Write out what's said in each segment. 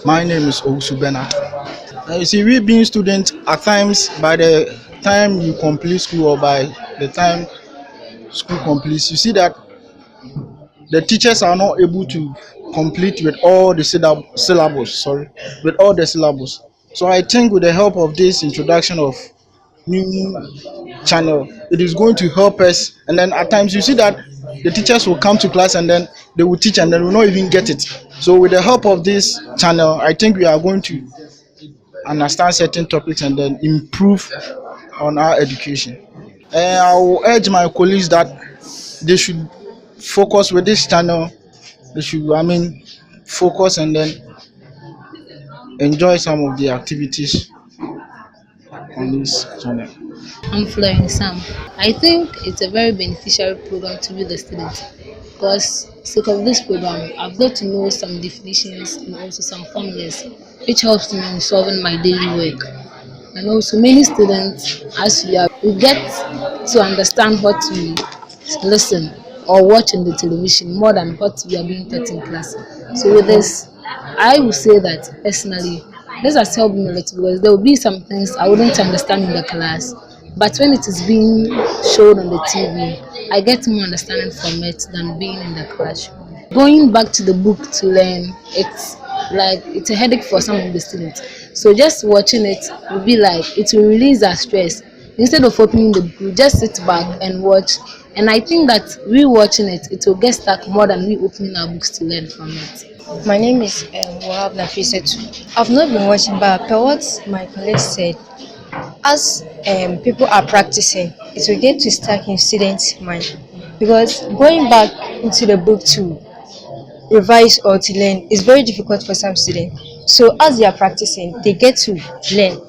My name is Osubena. You see, we being students, at times, by the time you complete school or by the time school completes, you see that the teachers are not able to complete with all the syllabus. Sorry, with all the syllabus. So I think with the help of this introduction of new channel, it is going to help us. And then at times you see that the teachers will come to class and then they will teach and then will not even get it. So with the help of this channel, I think we are going to understand certain topics and then improve on our education. I will urge my colleagues that they should focus with this channel. They should, focus and then enjoy some of the activities on this channel. I'm Florence Sam. I think it's a very beneficial program to be the students because sake of this program, I've got to know some definitions and also some formulas, which helps me in solving my daily work. And also, many students, as we get to understand what we listen or watch on the television more than what we are being taught in class. So with this, I would say that personally, this has helped me a lot because there will be some things I wouldn't understand in the class, but when it is being shown on the TV, I get more understanding from it than being in the classroom. Going back to the book to learn, it's a headache for some of the students. So just watching it will be like it will release our stress. Instead of opening the book, just sit back and watch. And I think that we watching it, it will get stuck more than we opening our books to learn from it. My name is Wahab Nafisetu. I've not been watching, but per what my colleague said, as people are practicing, it will get to stuck in students' mind. Because going back into the book to revise or to learn is very difficult for some students. So as they are practicing, they get to learn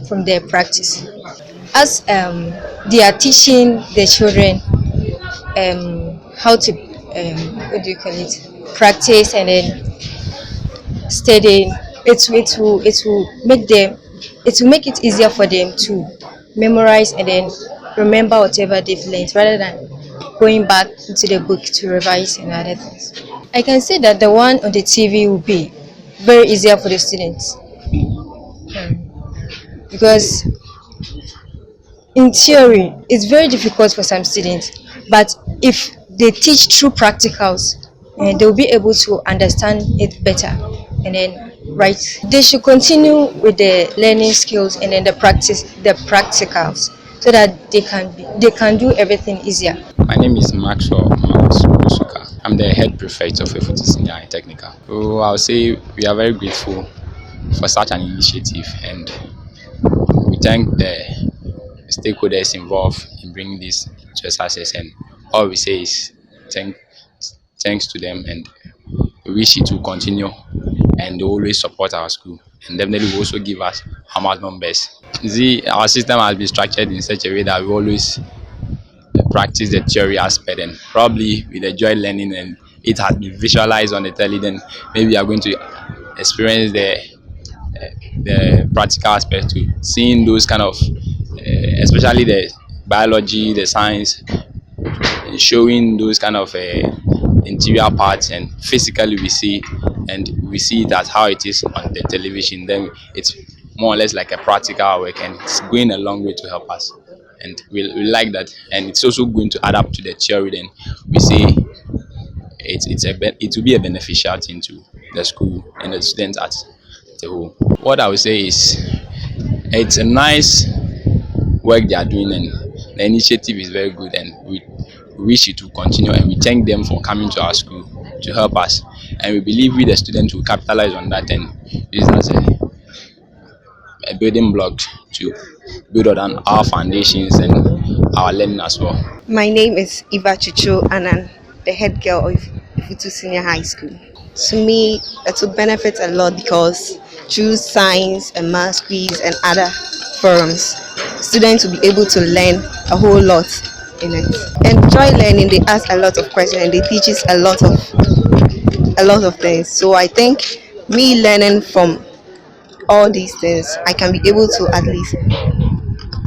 from their practice. As they are teaching their children how to what do you call it, practice and then studying, it will make it easier for them to memorize and then remember whatever they've learned rather than going back into the book to revise and other things. I can say that the one on the TV will be very easier for the students. Because in theory it's very difficult for some students, but if they teach through practicals, they'll be able to understand it better and then right. They should continue with the learning skills and then the practicals so that they can do everything easier. My name is Maxwell Masuka. I'm the head prefect of Efutu Senior High Technical. So I'll say we are very grateful for such an initiative, and we thank the stakeholders involved in bringing this to a success. And all we say is thanks to them, and we wish it to continue, and they always support our school, and definitely will also give us our maximum best. See, our system has been structured in such a way that we always practice the theory aspect, and probably with enjoy learning and it has been visualized on the telly, then maybe we are going to experience the practical aspect too, seeing those kind of especially the biology, the science, showing those kind of interior parts, and physically we see it as how it is on the television. Then it's more or less like a practical work, and it's going a long way to help us, and we like that. And it's also going to add up to the theory. Then we say it will be a beneficial thing to the school and the students at the whole. What I would say is it's a nice work they are doing, and the initiative is very good, and we wish it to continue, and we thank them for coming to our school to help us, and we believe we the students will capitalize on that and use it as a building block to build on our foundations and our learning as well. My name is Eva Chucho Anan, the head girl of Ifutu Senior High School. To me, it will benefit a lot because through science and math quiz and other forums, students will be able to learn a whole lot in it. Enjoy learning, they ask a lot of questions and they teach us a lot of things. So I think me learning from all these things, I can be able to at least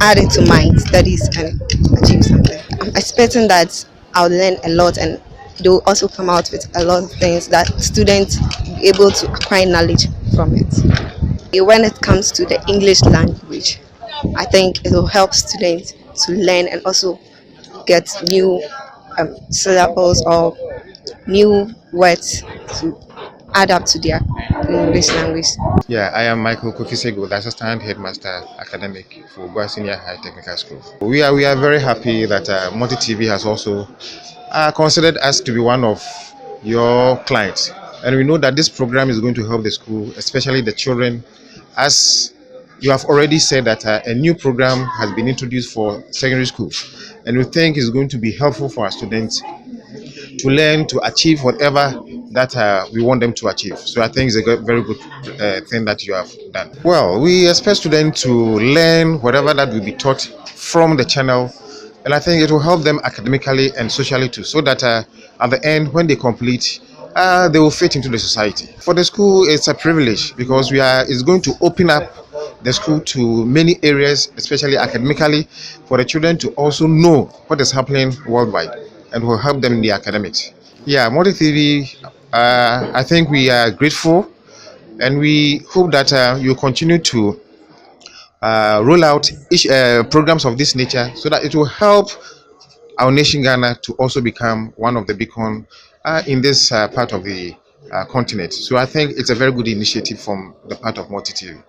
add it to my studies and achieve something. I'm expecting that I'll learn a lot, and they'll also come out with a lot of things that students will be able to acquire knowledge from it. When it comes to the English language, I think it will help students to learn and also get new syllables or new words to add up to their English language. Yeah, I am Michael Kokisego, the Assistant Headmaster Academic for Gwa Senior High Technical School. We are very happy that Multi TV has also considered us to be one of your clients, and we know that this program is going to help the school, especially the children, as you have already said that a new program has been introduced for secondary schools, and we think is going to be helpful for our students to learn to achieve whatever that we want them to achieve. So I think it's a very good thing that you have done. Well, we expect students to learn whatever that will be taught from the channel, and I think it will help them academically and socially too, so that at the end, when they complete, they will fit into the society. For the school, it's a privilege because it's going to open up the school to many areas, especially academically, for the children to also know what is happening worldwide and will help them in the academics. Yeah, Multi TV, I think we are grateful and we hope that you continue to roll out each programs of this nature so that it will help our nation Ghana to also become one of the beacon in this part of the continent. So I think it's a very good initiative from the part of Multi TV.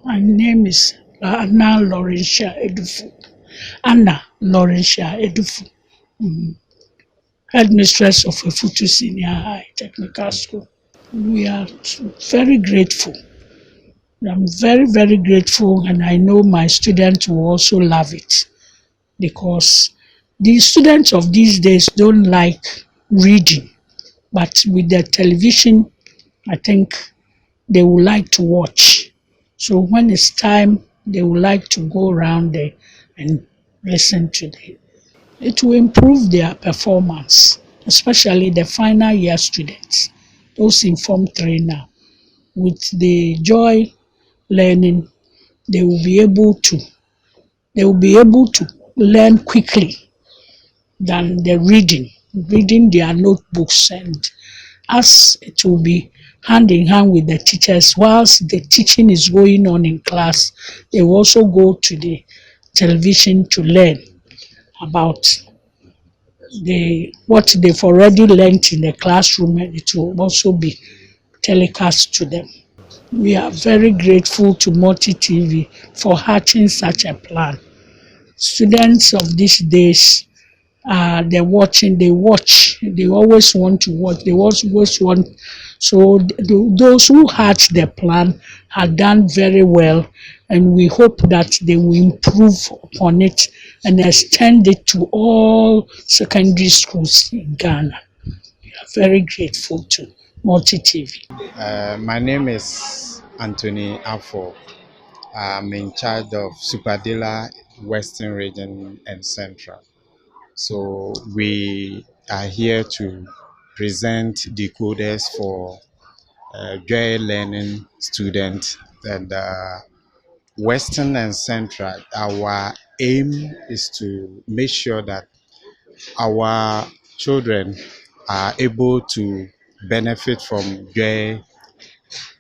My name is Anna Laurentia Edufu. Anna Laurentia Edufu, headmistress of Efutu Senior High Technical School. We are very grateful. I'm very, very grateful, and I know my students will also love it because the students of these days don't like reading, but with the television, I think they would like to watch. So when it's time, they would like to go around there and listen to it. It will improve their performance, especially the final year students, those in Form 3 now. With the joy learning, they will be able to learn quickly than the reading their notebooks, and as it will be hand in hand with the teachers whilst the teaching is going on in class, they will also go to the television to learn about what they've already learned in the classroom, and it will also be telecast to them. We are very grateful to Multi TV for hatching such a plan. Students of these days, they watch, they always want to watch, they always want. So those who hatched the plan had done very well, and we hope that they will improve upon it and extend it to all secondary schools in Ghana. We are very grateful to Multi TV. My name is Anthony Afo. I'm in charge of Superdela Western Region and Central. So we are here to present decoders for joy learning students and Western and Central. Our aim is to make sure that our children are able to benefit from joy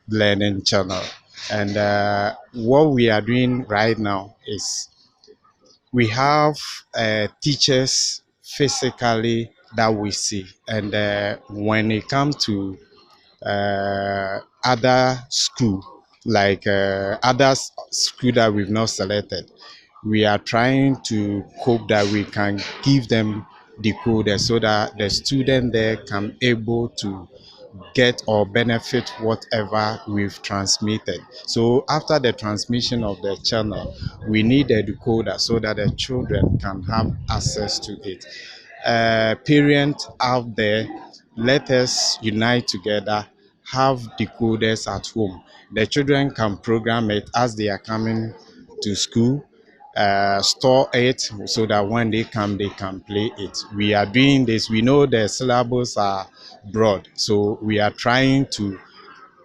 learning channel. And what we are doing right now is we have teachers physically that we see, and when it comes to other school, like school that we've not selected, we are trying to hope that we can give them decoders so that the student there can able to get or benefit whatever we've transmitted. So after the transmission of the channel, we need a decoder so that the children can have access to it. Parents out there, let us unite together, have decoders at home. The children can program it as they are coming to school, store it so that when they come, they can play it. We are doing this. We know the syllables are broad, so we are trying to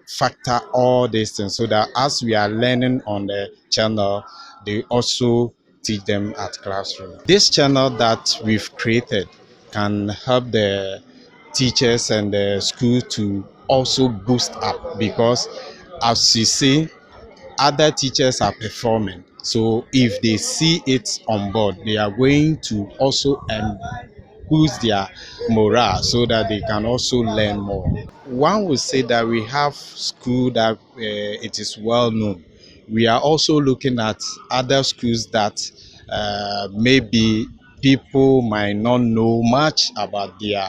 factor all these things so that as we are learning on the channel, they also teach them at classroom. This channel that we've created can help the teachers and the school to also boost up because as you see, other teachers are performing. So if they see it on board, they are going to also boost their morale so that they can also learn more. One would say that we have school that it is well known. We are also looking at other schools that maybe people might not know much about their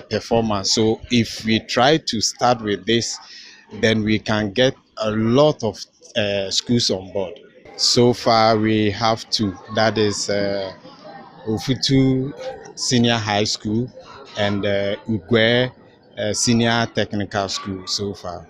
performance. So if we try to start with this, then we can get a lot of schools on board. So far, we have two. That is Ofutu Senior High School and Ugwe Senior Technical School so far.